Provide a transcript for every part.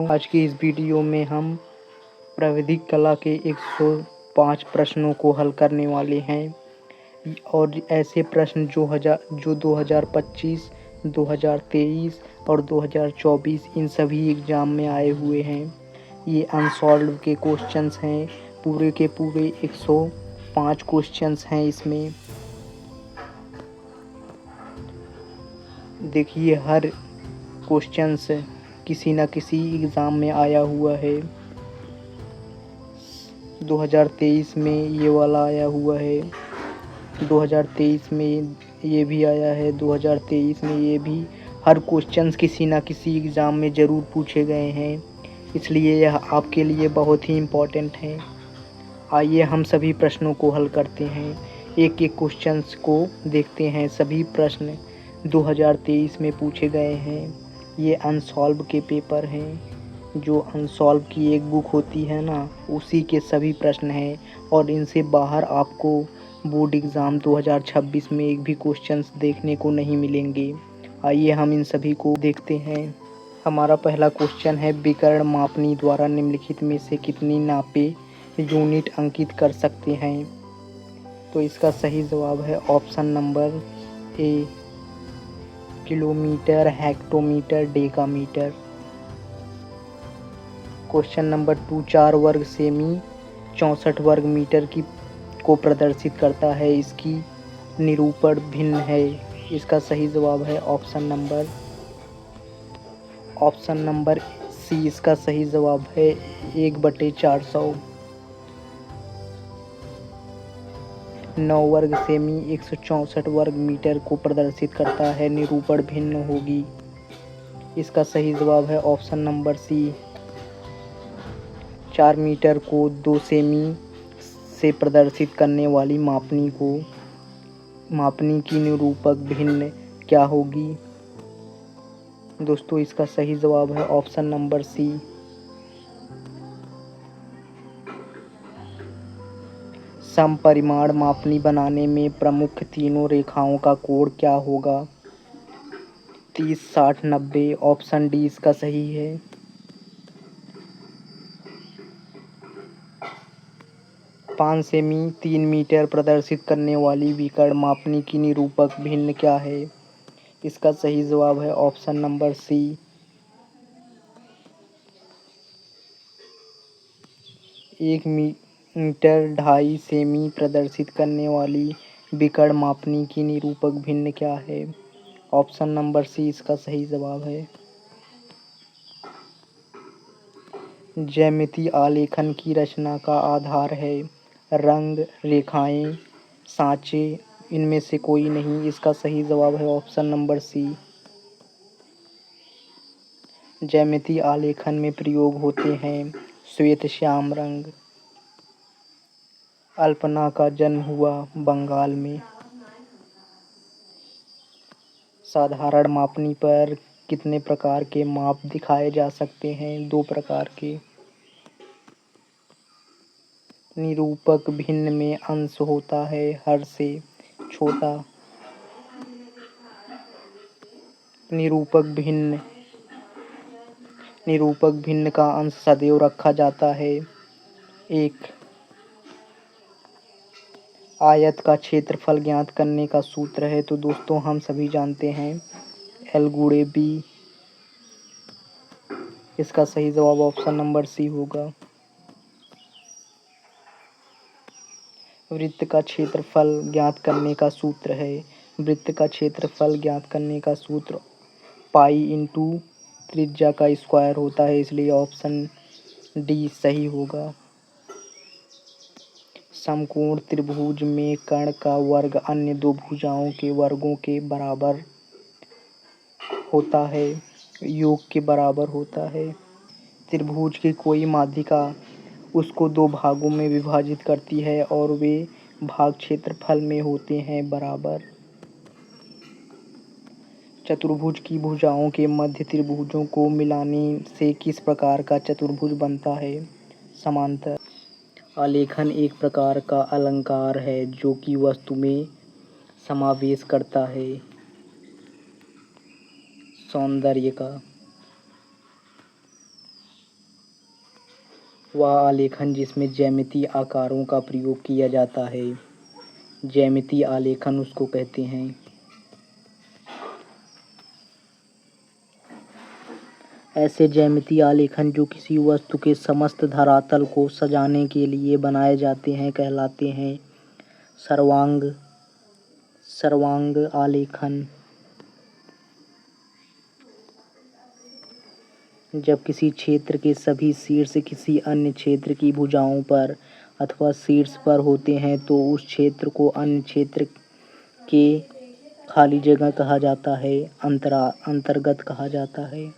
आज की इस वीडियो में हम प्राविधिक कला के 105 प्रश्नों को हल करने वाले हैं और ऐसे प्रश्न जो 2025, 2023 और 2024 इन सभी एग्ज़ाम में आए हुए हैं। ये अनसॉल्व के क्वेश्चंस हैं, पूरे के पूरे 105 क्वेश्चंस हैं इसमें। देखिए, हर क्वेश्चंस किसी न किसी एग्ज़ाम में आया हुआ है। 2023 में ये वाला आया हुआ है, 2023 में ये भी आया है, 2023 में ये भी। हर क्वेश्चंस किसी न किसी एग्ज़ाम में ज़रूर पूछे गए हैं, इसलिए यह आपके लिए बहुत ही इम्पोर्टेंट है। आइए हम सभी प्रश्नों को हल करते हैं, एक एक क्वेश्चंस को देखते हैं। सभी प्रश्न 2023 में पूछे गए हैं। ये अनसॉल्व के पेपर हैं, जो अनसॉल्व की एक बुक होती है ना, उसी के सभी प्रश्न हैं और इनसे बाहर आपको बोर्ड एग्ज़ाम 2026 में एक भी क्वेश्चंस देखने को नहीं मिलेंगे। आइए हम इन सभी को देखते हैं। हमारा पहला क्वेश्चन है, विकर्ण मापनी द्वारा निम्नलिखित में से कितनी नापे यूनिट अंकित कर सकते हैं? तो इसका सही जवाब है option number A, kilometre, hectometre, decametre. Question number 2, 4 वर्ग सेमी 64 वर्ग मीटर को प्रदर्शित करता है, इसकी निरूपण भिन्न है। इसका सही जवाब है ऑप्शन नंबर सी। इसका सही जवाब है 1/400। 9 वर्ग सेमी 164 वर्ग मीटर को प्रदर्शित करता है, निरूपण भिन्न होगी। इसका सही जवाब है ऑप्शन नंबर सी। 4 मीटर को 2 सेमी से प्रदर्शित करने वाली मापनी की निरूपक भिन्न क्या होगी? दोस्तों, इसका सही जवाब है ऑप्शन नंबर सी। समपरिमाण मापनी बनाने में प्रमुख तीनों रेखाओं का कोण क्या होगा? 30, 60, 90। ऑप्शन डी इसका सही है। 5 सेमी 3 मीटर प्रदर्शित करने वाली विकर्ण मापनी की निरूपक भिन्न क्या है? इसका सही जवाब है ऑप्शन नंबर सी। 1 मीटर 2.5 सेमी प्रदर्शित करने वाली विकर्ण मापनी की निरूपक भिन्न क्या है? ऑप्शन नंबर सी इसका सही जवाब है। ज्यामितीय आलेखन की रचना का आधार है रंग, रेखाएं, सांचे, इनमें से कोई नहीं। इसका सही जवाब है ऑप्शन नंबर सी। ज्यामितीय आलेखन में प्रयोग होते हैं श्वेत श्याम रंग। अल्पना का जन्म हुआ बंगाल में। साधारण मापनी पर कितने प्रकार के माप दिखाए जा सकते हैं? 2 प्रकार के। निरूपक भिन्न में अंश होता है हर से छोटा। निरूपक भिन्न का अंश सदैव रखा जाता है 1। आयत का क्षेत्रफल ज्ञात करने का सूत्र है, तो दोस्तों हम सभी जानते हैं L/B। इसका सही जवाब ऑप्शन नंबर सी होगा। वृत्त का क्षेत्रफल ज्ञात करने का सूत्र है। वृत्त का क्षेत्रफल ज्ञात करने का सूत्र पाई इंटू त्रिज्या का स्क्वायर होता है, इसलिए ऑप्शन डी सही होगा। समकोण त्रिभुज में कर्ण का वर्ग अन्य दो भुजाओं के वर्गों के बराबर होता है, योग के बराबर होता है। त्रिभुज की कोई माध्यिका उसको 2 भागों में विभाजित करती है और वे भाग क्षेत्रफल में होते हैं बराबर। चतुर्भुज की भुजाओं के मध्य त्रिभुजों को मिलाने से किस प्रकार का चतुर्भुज बनता है? समांतर। आलेखन एक प्रकार का अलंकार है जो कि वस्तु में समावेश करता है सौंदर्य का। वह आलेखन जिसमें ज्यामितीय आकारों का प्रयोग किया जाता है, ज्यामितीय आलेखन उसको कहते हैं। ऐसे ज्यामितीय आलेखन जो किसी वस्तु के समस्त धरातल को सजाने के लिए बनाए जाते हैं कहलाते हैं सर्वांग आलेखन। जब किसी क्षेत्र के सभी शीर्ष किसी अन्य क्षेत्र की भुजाओं पर अथवा शीर्ष पर होते हैं तो उस क्षेत्र को अन्य क्षेत्र के खाली जगह कहा जाता है, अंतर्गत कहा जाता है।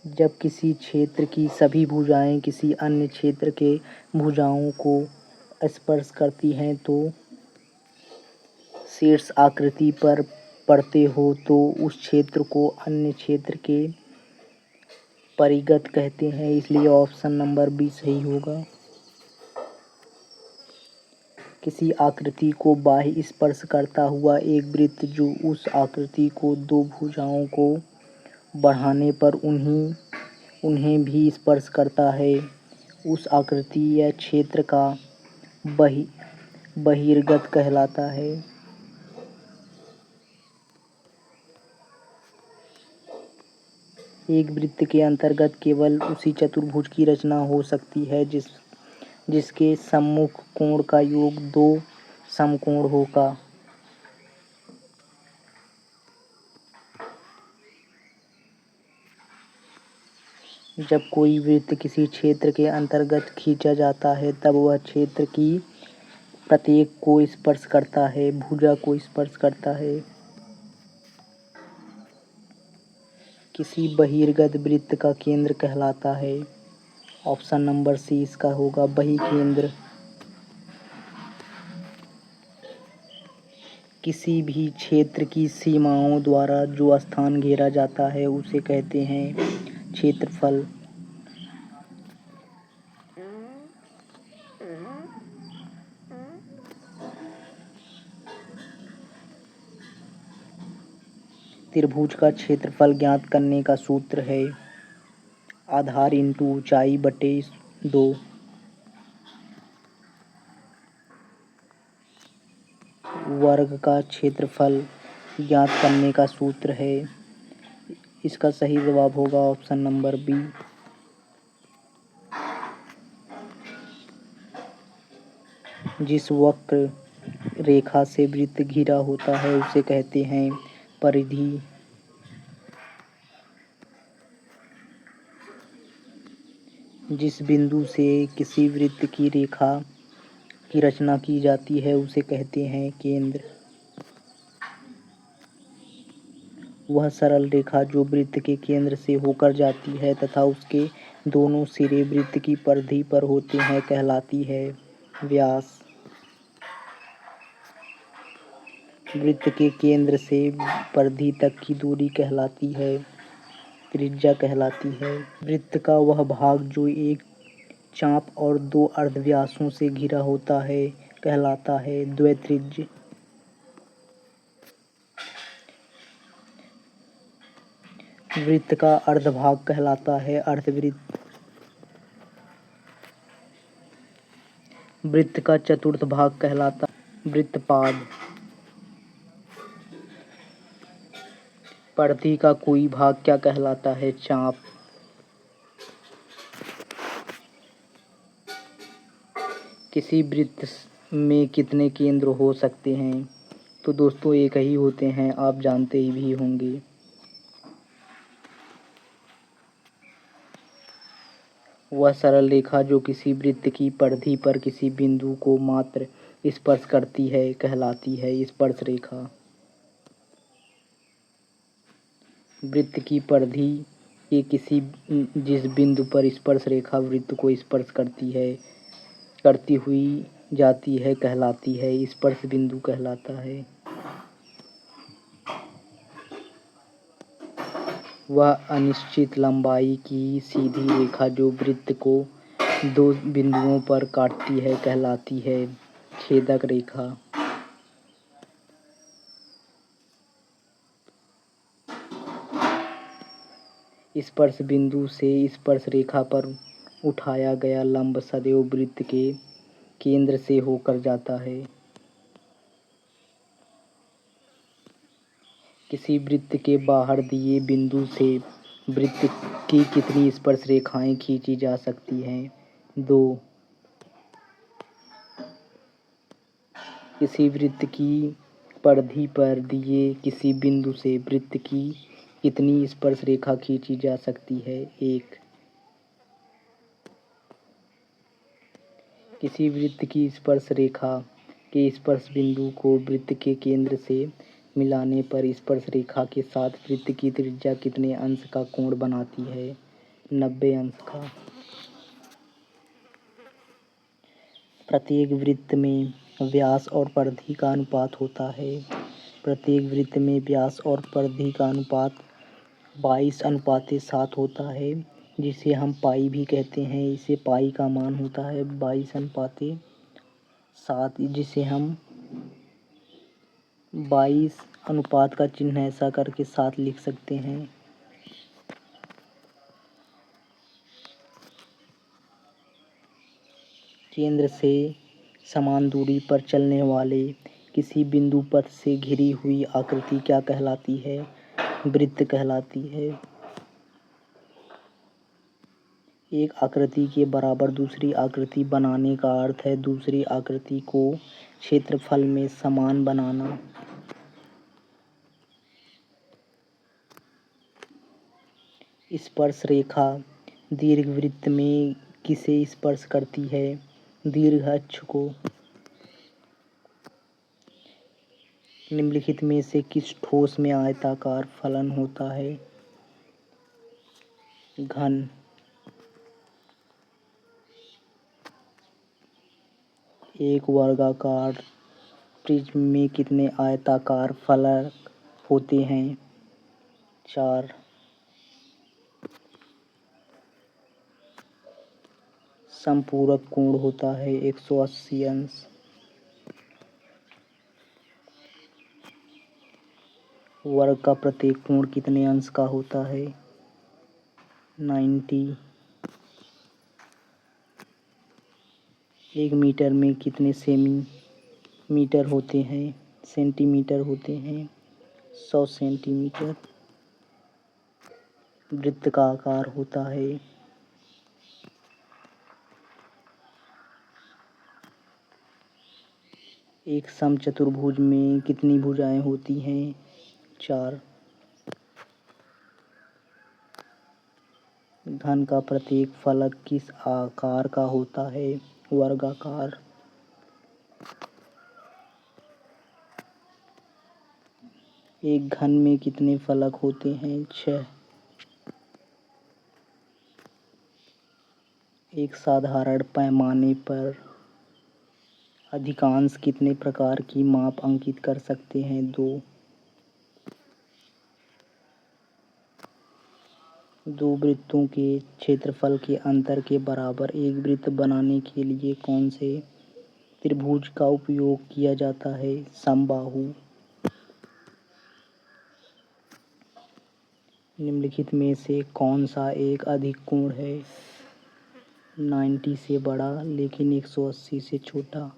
जब किसी क्षेत्र की सभी भुजाएं किसी अन्य क्षेत्र के भुजाओं को स्पर्श करती हैं तो शीर्ष आकृति पर पड़ते हो तो उस क्षेत्र को अन्य क्षेत्र के परिगत कहते हैं, इसलिए ऑप्शन नंबर बी सही होगा। किसी आकृति को बाह्य स्पर्श करता हुआ एक वृत्त जो उस आकृति को दो भुजाओं को बढ़ाने पर उन्हें भी स्पर्श करता है, उस आकृति या क्षेत्र का बहिर्गत कहलाता है। एक वृत्त के अंतर्गत केवल उसी चतुर्भुज की रचना हो सकती है जिसके सम्मुख कोण का योग दो समकोण होगा। जब कोई वृत्त किसी क्षेत्र के अंतर्गत खींचा जाता है तब वह क्षेत्र की प्रत्येक को स्पर्श करता है, भुजा को स्पर्श करता है। किसी बहिर्गत वृत्त का केंद्र कहलाता है, ऑप्शन नंबर सी इसका होगा बहिकेंद्र। किसी भी क्षेत्र की सीमाओं द्वारा जो स्थान घेरा जाता है उसे कहते हैं क्षेत्रफल। त्रिभुज का क्षेत्रफल ज्ञात करने का सूत्र है आधार इंटू ऊंचाई बटे 2। वर्ग का क्षेत्रफल ज्ञात करने का सूत्र है, इसका सही जवाब होगा ऑप्शन नंबर बी। जिस वक्र रेखा से वृत्त घिरा होता है उसे कहते हैं परिधि। जिस बिंदु से किसी वृत्त की रेखा की रचना की जाती है उसे कहते हैं केंद्र। वह सरल रेखा जो वृत्त के केंद्र से होकर जाती है तथा उसके दोनों सिरे वृत्त की परिधि पर होते हैं कहलाती है व्यास। वृत्त के केंद्र से परिधि तक की दूरी कहलाती है त्रिज्या कहलाती है। वृत्त का वह भाग जो एक चाप और दो अर्धव्यासों से घिरा होता है कहलाता है द्वित्रिज्य। वृत्त का अर्धभाग कहलाता है अर्धवृत्त। वृत्त का चतुर्थ भाग कहलाता है वृत्तपाद। परिधि का कोई भाग क्या कहलाता है चाप। किसी वृत्त में कितने केंद्र हो सकते हैं, तो दोस्तों एक ही होते हैं, आप जानते ही भी होंगे। वह सरल रेखा जो किसी वृत्त की परिधि पर किसी बिंदु को मात्र स्पर्श करती है कहलाती है स्पर्श रेखा। वृत्त की परिधि के जिस बिंदु पर स्पर्श रेखा वृत्त को स्पर्श करती हुई जाती है कहलाती है स्पर्श बिंदु कहलाता है। वह अनिश्चित लंबाई की सीधी रेखा जो वृत्त को दो बिंदुओं पर काटती है कहलाती है छेदक रेखा। स्पर्श बिंदु से स्पर्श रेखा पर उठाया गया लंब सदैव वृत्त के केंद्र से होकर जाता है। किसी वृत्त के बाहर दिए बिंदु से वृत्त की कितनी स्पर्श रेखाएं खींची जा सकती हैं? 2। किसी वृत्त की परिधि पर दिए किसी बिंदु से वृत्त की कितनी स्पर्श रेखा खींची जा सकती है? 1। किसी वृत्त की स्पर्श रेखा के स्पर्श बिंदु को वृत्त के केंद्र से मिलाने पर स्पर्श रेखा के साथ वृत्त की त्रिज्या कितने अंश का कोण बनाती है? 90 अंश का। प्रत्येक वृत्त में व्यास और परिधि का अनुपात होता है। प्रत्येक वृत्त में व्यास और परिधि का अनुपात 22:7 होता है, जिसे हम पाई भी कहते हैं। इसे पाई का मान होता है 22:7, जिसे हम 22 अनुपात का चिन्ह ऐसा करके 7 लिख सकते हैं। केंद्र से समान दूरी पर चलने वाले किसी बिंदु पथ से घिरी हुई आकृति क्या कहलाती है? वृत्त कहलाती है। एक आकृति के बराबर दूसरी आकृति बनाने का अर्थ है दूसरी आकृति को क्षेत्रफल में समान बनाना। स्पर्श रेखा दीर्घवृत्त में किसे स्पर्श करती है? दीर्घ अक्ष को। निम्नलिखित में से किस ठोस में आयताकार फलन होता है? घन। एक वर्गाकार प्रिज्म में कितने आयताकार फलक होते हैं? 4। समपूरक कोण होता है 180 अंश। वर्ग का प्रत्येक कोण कितने अंश का होता है? 90। 1 मीटर में कितने सेंटीमीटर होते हैं? 100 सेंटीमीटर। वृत्त का आकार होता है। एक समचतुर्भुज में कितनी भुजाएं होती हैं? 4। घन का प्रत्येक फलक किस आकार का होता है? वर्गाकार। एक घन में कितने फलक होते हैं? 6। एक साधारण पैमाने पर अधिकांश कितने प्रकार की माप अंकित कर सकते हैं? 2। 2 वृत्तों के क्षेत्रफल के अंतर के बराबर एक वृत्त बनाने के लिए कौन से त्रिभुज का उपयोग किया जाता है? समबाहु। निम्नलिखित में से कौन सा एक अधिक कोण है? 90 से बड़ा लेकिन 180 से छोटा।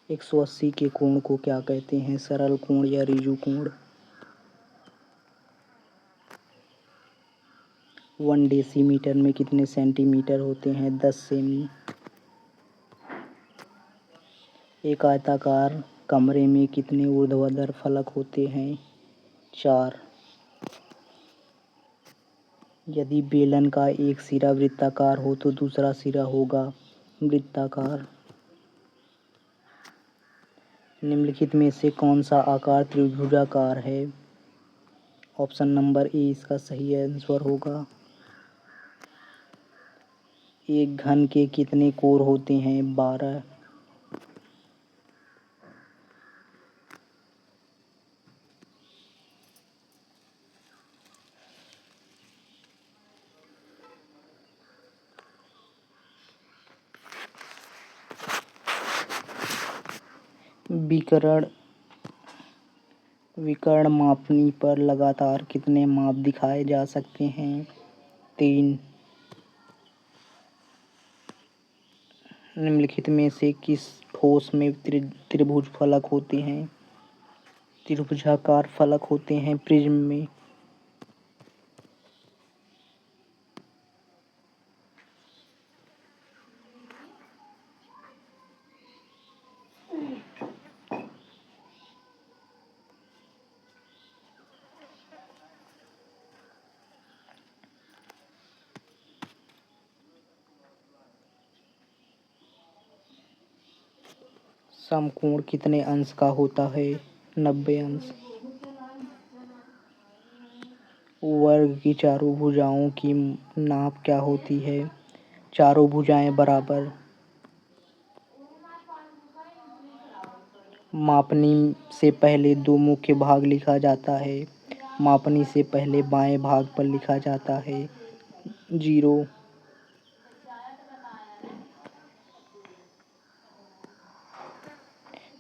180 के कोण को क्या कहते हैं? सरल कोण या ऋजु कोण। 1 डेसीमीटर में कितने सेंटीमीटर होते हैं? 10 सेमी। एक आयताकार कमरे में कितने ऊर्ध्वाधर फलक होते हैं? 4। यदि बेलन का एक सिरा वृत्ताकार हो तो दूसरा सिरा होगा वृत्ताकार। निम्नलिखित में से कौन सा आकार त्रिभुजाकार है? ऑप्शन नंबर ए इसका सही आंसर होगा। एक घन के कितने कोर होते हैं? 12। विकर्ण मापनी पर लगातार कितने माप दिखाए जा सकते हैं? 3। निम्नलिखित में से किस ठोस में त्रिभुज फलक होते हैं? त्रिभुजाकार फलक होते हैं प्रिज्म में। समकोण कितने अंश का होता है? 90 अंश। वर्ग की चारों भुजाओं की नाप क्या होती है? चारों भुजाएं बराबर। मापनी से पहले दो मुख्य भाग लिखा जाता है। मापनी से पहले बाएं भाग पर लिखा जाता है 0।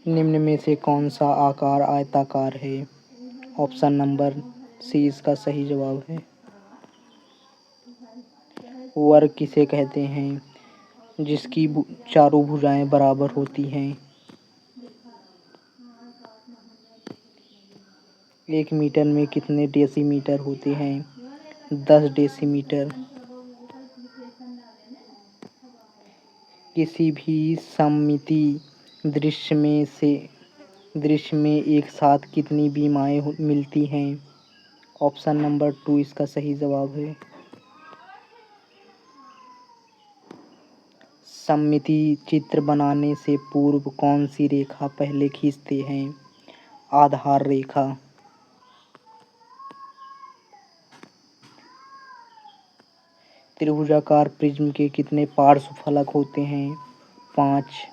निम्न में से कौन सा आकार आयताकार है? ऑप्शन नंबर सी इसका सही जवाब है। वर्ग किसे कहते हैं? जिसकी चारों भुजाएं बराबर होती हैं। 1 मीटर में कितने डेसीमीटर होते हैं? 10 डेसीमीटर। किसी भी सममिति दृश्य में एक साथ कितनी बीमाएं मिलती हैं? ऑप्शन नंबर 2 इसका सही जवाब है। सममिति चित्र बनाने से पूर्व कौन सी रेखा पहले खींचते हैं? आधार रेखा। त्रिभुजाकार प्रिज्म के कितने पार्श्व फलक होते हैं? 5।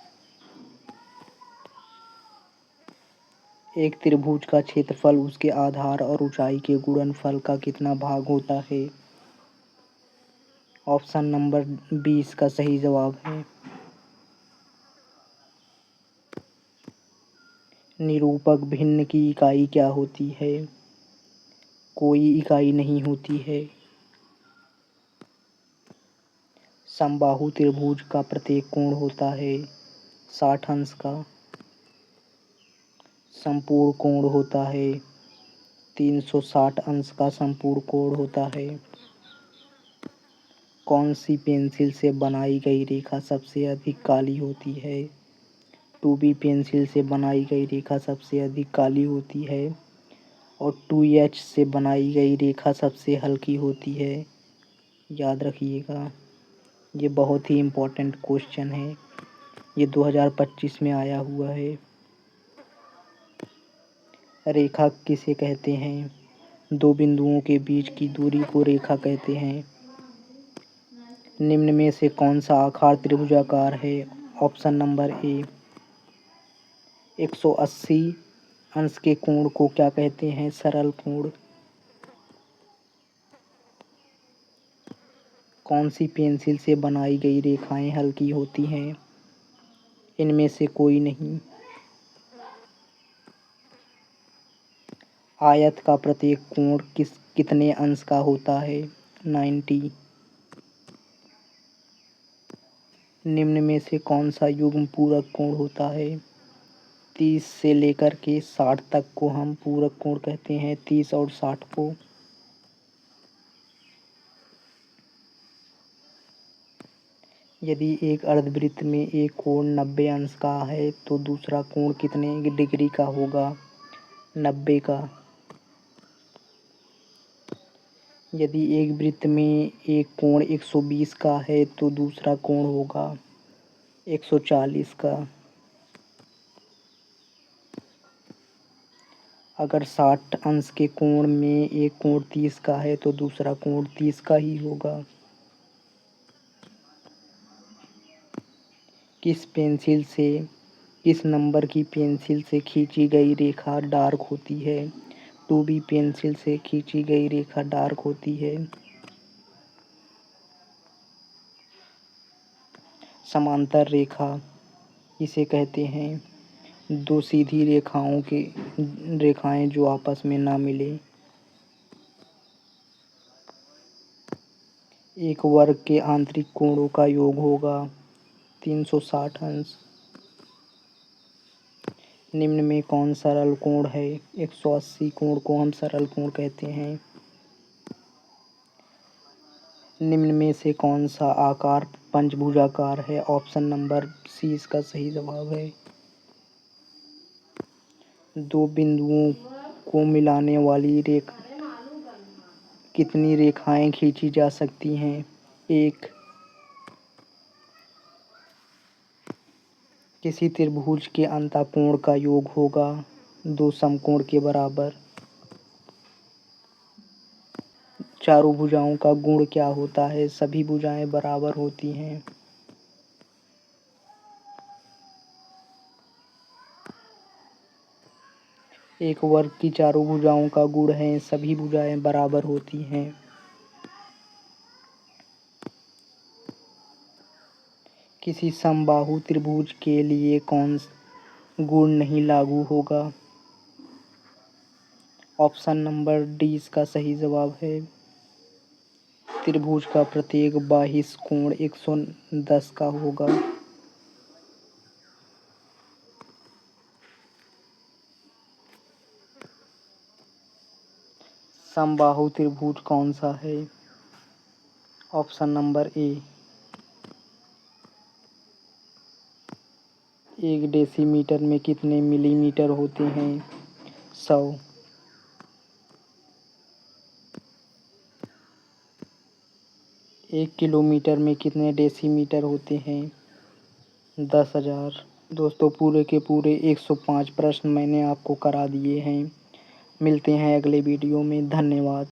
एक त्रिभुज का क्षेत्रफल उसके आधार और ऊंचाई के गुणनफल का कितना भाग होता है? ऑप्शन नंबर 20 का सही जवाब है। निरूपक भिन्न की इकाई क्या होती है? कोई इकाई नहीं होती है। समबाहु त्रिभुज का प्रत्येक कोण होता है 60 अंश का। संपूर्ण कोण होता है 360 अंश का संपूर्ण कोण होता है। कौन सी पेंसिल से बनाई गई रेखा सबसे अधिक काली होती है? 2B पेंसिल से बनाई गई रेखा सबसे अधिक काली होती है और 2H से बनाई गई रेखा सबसे हल्की होती है। याद रखिएगा, ये बहुत ही इम्पोर्टेंट क्वेश्चन है। ये 2025 में आया हुआ है। रेखा किसे कहते हैं? दो बिंदुओं के बीच की दूरी को रेखा कहते हैं। निम्न में से कौन सा आकार त्रिभुजाकार है? Option number A. 180 अंश के कोण को क्या कहते हैं? सरल कोण। कौन सी पेंसिल से बनाई गई रेखाएं हल्की होती हैं? इनमें से कोई नहीं। आयत का प्रत्येक कोण कितने अंश का होता है? 90। निम्न में से कौन सा युग्म पूरक कोण होता है? 30 से लेकर के 60 तक को हम पूरक कोण कहते हैं, 30 और 60 को। यदि एक अर्धवृत्त में एक कोण 90 अंश का है तो दूसरा कोण कितने डिग्री का होगा? 90 का। यदि एक वृत्त में एक कोण 120 का है तो दूसरा कोण होगा 140 का। अगर 60 अंश के कोण में एक कोण 30 का है तो दूसरा कोण 30 का ही होगा। किस नंबर की पेंसिल से खींची गई रेखा डार्क होती है? 2B पेंसिल से खींची गई रेखा डार्क होती है। समांतर रेखा इसे कहते हैं? दो सीधी रेखाएं जो आपस में ना मिले। एक वर्ग के आंतरिक कोणों का योग होगा 360 अंश। निम्न में कौन सरल कोण है? 180 कोण को हम सरल कोण कहते हैं। निम्न में से कौन सा आकार पंचभुजाकार है? ऑप्शन नंबर सी इसका सही जवाब है। दो बिंदुओं को मिलाने वाली कितनी रेखाएं खींची जा सकती हैं? एक। किसी त्रिभुज के अंतःकोण का योग होगा 2 समकोण के बराबर। चारों भुजाओं का गुण क्या होता है? सभी भुजाएं बराबर होती हैं। एक वर्ग की चारों भुजाओं का गुण है सभी भुजाएं बराबर होती हैं। किसी समबाहु त्रिभुज के लिए कौन गुण नहीं लागू होगा? ऑप्शन नंबर डी इसका सही जवाब है। त्रिभुज का प्रत्येक बाह्य कोण 110 का होगा। समबाहु त्रिभुज कौन सा है? Option number A. 1 डेसीमीटर में कितने मिलीमीटर होते हैं? 100। 1 किलोमीटर में कितने डेसीमीटर होते हैं? 10,000। दोस्तों पूरे के पूरे 105 प्रश्न मैंने आपको करा दिए हैं। मिलते हैं अगले वीडियो में। धन्यवाद।